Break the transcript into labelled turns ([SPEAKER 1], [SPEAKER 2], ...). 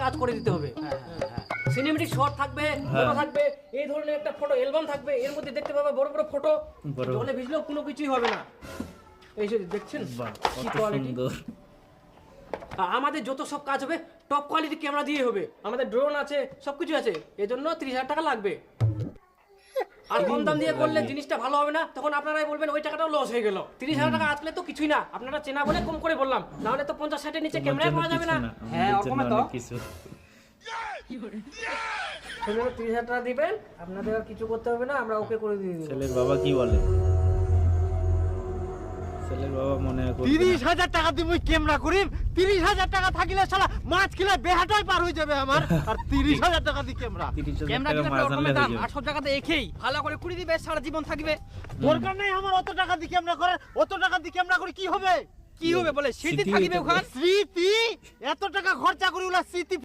[SPEAKER 1] কাজ করে দিতে হবে। সিনেমেটিক শট থাকবে, ফটো থাকবে, এই ধরনের একটা ফটো অ্যালবাম থাকবে, এর মধ্যে দেখতে পাবে বড় বড় ফটো, জলে ভিজলেও কোনো কিছুই হবে না। এই যে দেখছেন কি কোয়ালিটি। আমাদের যত সব কাজ হবে টপ কোয়ালিটি ক্যামেরা দিয়ে হবে, আমাদের ড্রোন আছে, সবকিছু আছে, এজন্য 30,000 টাকা লাগবে। আর কম দাম দিয়ে করলে জিনিসটা ভালো হবে না, তখন আপনারাই বলবেন ওই টাকাটাও লস হয়ে গেল। 30,000 টাকা আসলে তো কিছুই না, আপনারা চেনা বলে কম করে বললাম, না হলে তো 50-60 এর নিচে ক্যামেরা পাওয়া যাবে না। হ্যাঁ ওরকম তো 30,000 টাকা দিবেন, আপনাদের আর কিছু করতে হবে না, আমরা ওকে করে দিয়ে দেব।
[SPEAKER 2] ছেলের বাবা কি বলে? ছেলের বাবা মনে হয়
[SPEAKER 3] 30,000 টাকা দিব ক্যামেরা করিম। 30,000 টাকা থাকলে শালা মাছ কিলা বেহাটাই পার হয়ে যাবে আমার। আর 30,000 টাকা দি ক্যামেরা।
[SPEAKER 2] 30,000 টাকা মাছ আনলে হয়ে যাবে।
[SPEAKER 4] 800 টাকাতে একেই ভালো করে কুড়ি দিবে, সারা জীবন থাকবে।
[SPEAKER 3] দরকার নাই আমার অত টাকা দি ক্যামেরা করে। অত টাকা দি ক্যামেরা করে কি হবে?
[SPEAKER 4] কি হবে বলে স্মৃতি থাকবে ওখানে।
[SPEAKER 3] স্মৃতি এত টাকা খরচা করি ওলা স্মৃতি